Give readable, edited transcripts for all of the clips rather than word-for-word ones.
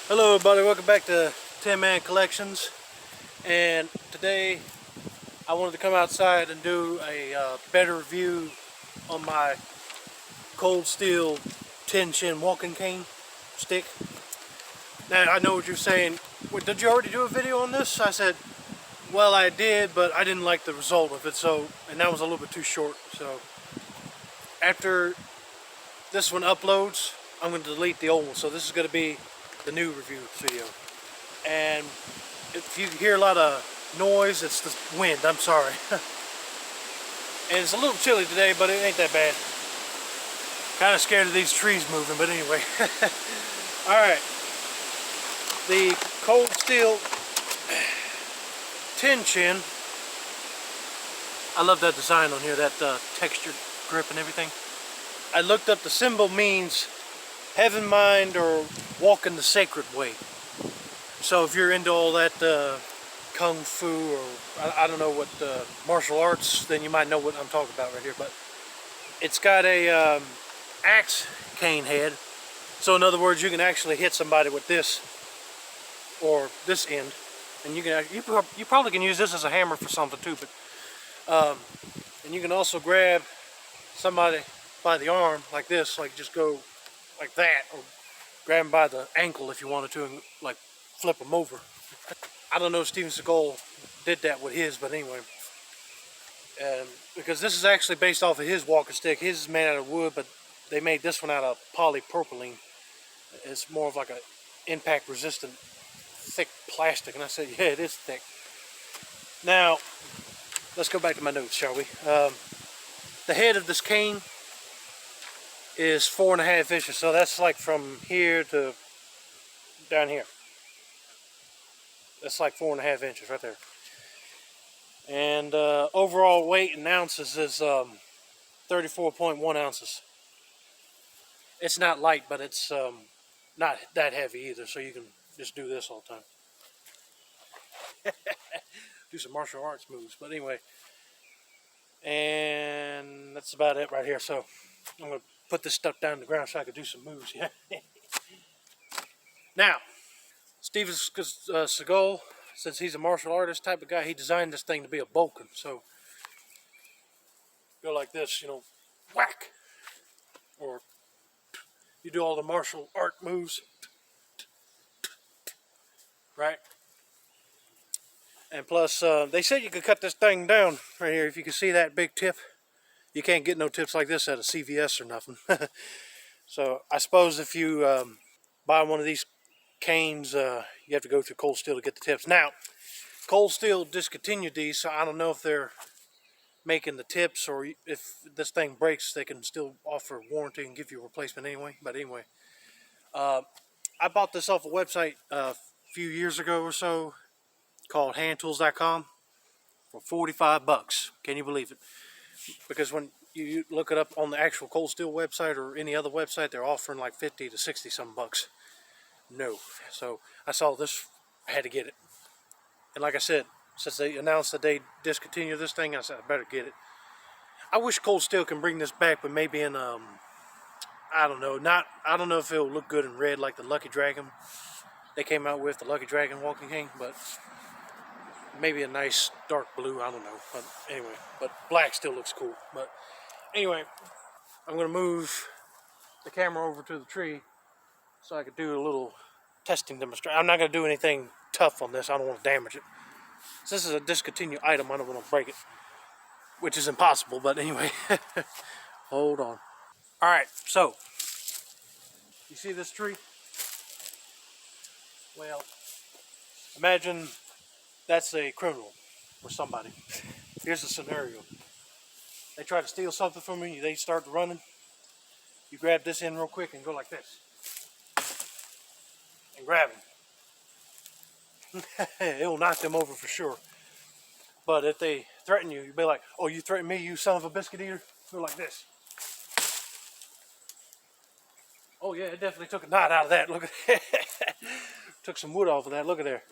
Hello everybody, welcome back to 10 Man Collections. And today I wanted to come outside and do a better review on my cold steel Ten Shin walking cane stick. Now I know what you're saying, well, did you already do a video on this? I said, well, I did, but I didn't like the result of it, and that was a little bit too short. So after this one uploads, I'm going to delete the old one. So this is going to be the new review video. And if you hear a lot of noise, it's the wind, I'm sorry. And it's a little chilly today, but it ain't that bad. Kind of scared of these trees moving, but anyway. Alright. The cold steel Ten Shin. I love that design on here, that textured grip and everything. I looked up, the symbol means heaven mind or walk in the sacred way. So if you're into all that kung fu or I don't know what martial arts, then you might know what I'm talking about right here. But it's got a axe cane head. So in other words, you can actually hit somebody with this or this end, and you probably can use this as a hammer for something too. But and you can also grab somebody by the arm like this, like just go like that, or grab them by the ankle if you wanted to, and like flip them over. I don't know if Steaven Segal did that with his, but anyway, because this is actually based off of his walking stick. His is made out of wood, but they made this one out of polypropylene. It's more of like a impact resistant thick plastic, and I said, yeah, it is thick. Now let's go back to my notes, shall we? The head of this cane is 4.5 inches, so that's like from here to down here. That's like 4.5 inches right there. And overall weight in ounces is 34.1 ounces. It's not light, but it's not that heavy either, so you can just do this all the time. Do some martial arts moves, but anyway. And that's about it right here. So I'm going to put this stuff down on the ground so I can do some moves. Yeah. Now, Steaven Segal, since he's a martial artist type of guy, he designed this thing to be a boken. So go like this, whack, or you do all the martial art moves, right? And plus, they said you could cut this thing down right here. If you can see that big tip, you can't get no tips like this at a CVS or nothing. So I suppose if you buy one of these canes, you have to go through Cold Steel to get the tips. Now, Cold Steel discontinued these, so I don't know if they're making the tips, or if this thing breaks, they can still offer warranty and give you a replacement anyway. But anyway, I bought this off a website a few years ago or so called handtools.com for 45 bucks. Can you believe it? Because when you look it up on the actual Cold Steel website or any other website, they're offering like 50 to 60 some bucks. No. So I saw this, I had to get it. And like I said, since they announced that they discontinued this thing, I said I better get it. I wish Cold Steel can bring this back, but maybe in I don't know, I don't know if it'll look good in red like the Lucky Dragon they came out with, the Lucky Dragon walking cane, but maybe a nice dark blue, I don't know. But anyway, but black still looks cool. But anyway, I'm gonna move the camera over to the tree so I could do a little testing demonstration. I'm not gonna do anything tough on this. I don't want to damage it. This is a discontinued item. I don't want to break it, which is impossible. But anyway, hold on. All right, so you see this tree? Well, imagine that's a criminal or somebody. Here's the scenario. They try to steal something from you. They start running. You grab this end real quick and go like this. And grab him. It'll knock them over for sure. But if they threaten you, you'll be like, oh, you threaten me, you son of a biscuit eater? Go like this. Oh yeah, it definitely took a knot out of that. Look at that. Took some wood off of that. Look at there.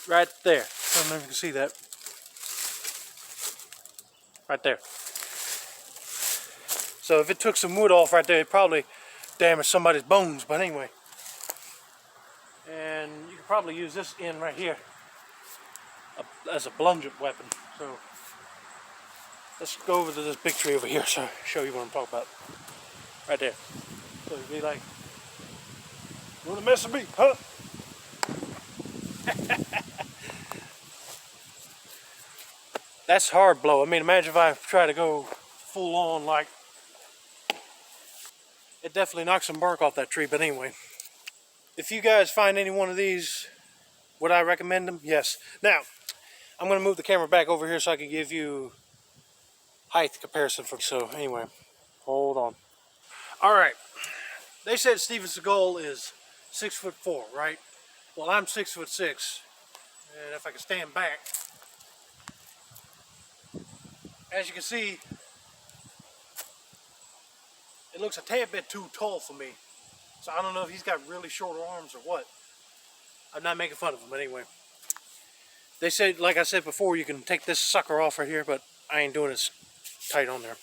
Right there. I don't know if you can see that. Right there. So if it took some wood off right there, it probably damaged somebody's bones. But anyway, And you can probably use this end right here as a bludgeon weapon. So let's go over to this big tree over here so show you what I'm talking about. Right there. So you'd be like, you wanna mess with me, huh? That's hard blow. I mean, imagine if I try to go full on, like, it definitely knocks some bark off that tree. But anyway, if you guys find any one of these, would I recommend them? Yes. Now, I'm going to move the camera back over here so I can give you height comparison. So anyway, hold on. All right. They said Steaven Segal is 6'4", right? Well, I'm 6'6", and if I can stand back, as you can see, it looks a tad bit too tall for me. So I don't know if he's got really short arms or what. I'm not making fun of him, but anyway. They said, like I said before, you can take this sucker off right here, but I ain't doing it tight on there.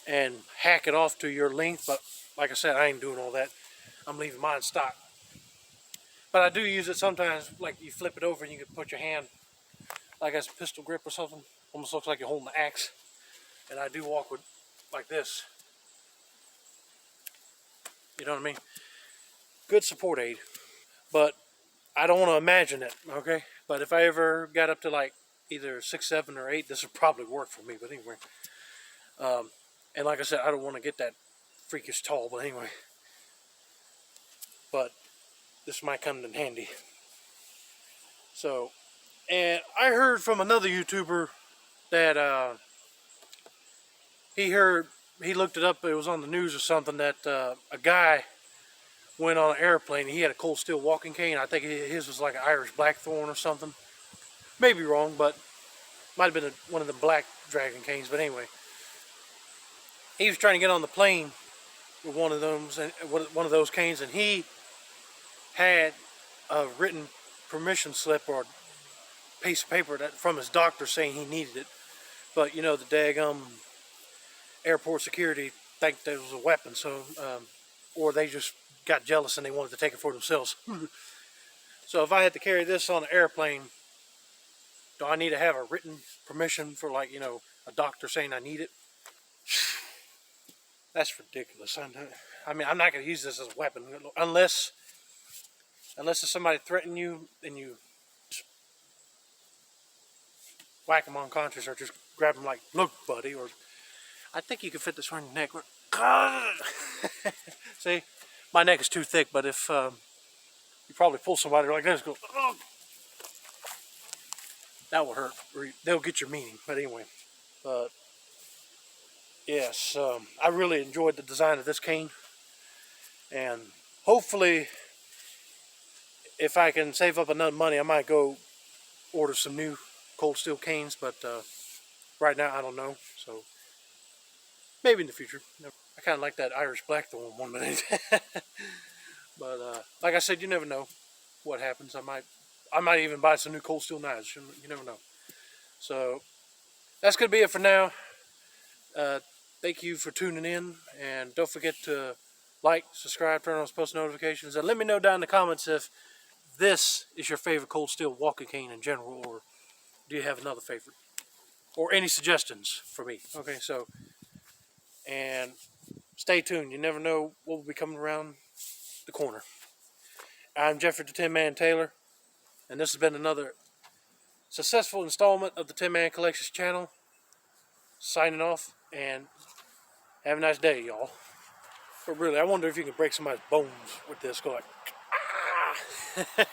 And hack it off to your length, but like I said, I ain't doing all that. I'm leaving mine stock. But I do use it sometimes, like you flip it over and you can put your hand like as a pistol grip or something. Almost looks like you're holding the axe. And I do walk with like this. You know what I mean? Good support aid. But I don't want to imagine it, okay? But if I ever got up to like either 6, 7, or 8, this would probably work for me. But anyway. And like I said, I don't want to get that freakish tall, but anyway. But this might come in handy. So, and I heard from another YouTuber that he looked it up, it was on the news or something, that a guy went on an airplane. He had a cold steel walking cane. I think his was like an Irish blackthorn or something. Maybe wrong, but might have been one of the black dragon canes. But anyway, he was trying to get on the plane with one of those canes, and he had a written permission slip or a piece of paper from his doctor saying he needed it. But you know, the daggum airport security think that it was a weapon, so or they just got jealous and they wanted to take it for themselves. So if I had to carry this on an airplane, do I need to have a written permission for, like, you know, a doctor saying I need it? That's ridiculous. I mean, I'm not going to use this as a weapon unless if somebody threaten you and you whack them unconscious, or just grab them like, look, buddy, or I think you can fit this around your neck. See, my neck is too thick, but if you probably pull somebody like this, go, oh, that will hurt. They'll get your meaning. But anyway, yes, I really enjoyed the design of this cane, and hopefully, if I can save up enough money, I might go order some new cold steel canes. But right now, I don't know. So maybe in the future. I kind of like that Irish blackthorn one, but like I said, you never know what happens. I might even buy some new cold steel knives. You never know. So that's gonna be it for now. Thank you for tuning in, and don't forget to like, subscribe, turn on post notifications, and let me know down in the comments if this is your favorite cold steel walking cane in general, or do you have another favorite, or any suggestions for me. Okay, so, and stay tuned. You never know what will be coming around the corner. I'm Jeffrey the Tin Man Taylor, and this has been another successful installment of the Tin Man Collections channel. Signing off, and have a nice day, y'all. But really, I wonder if you can break somebody's bones with this. Go like, ah!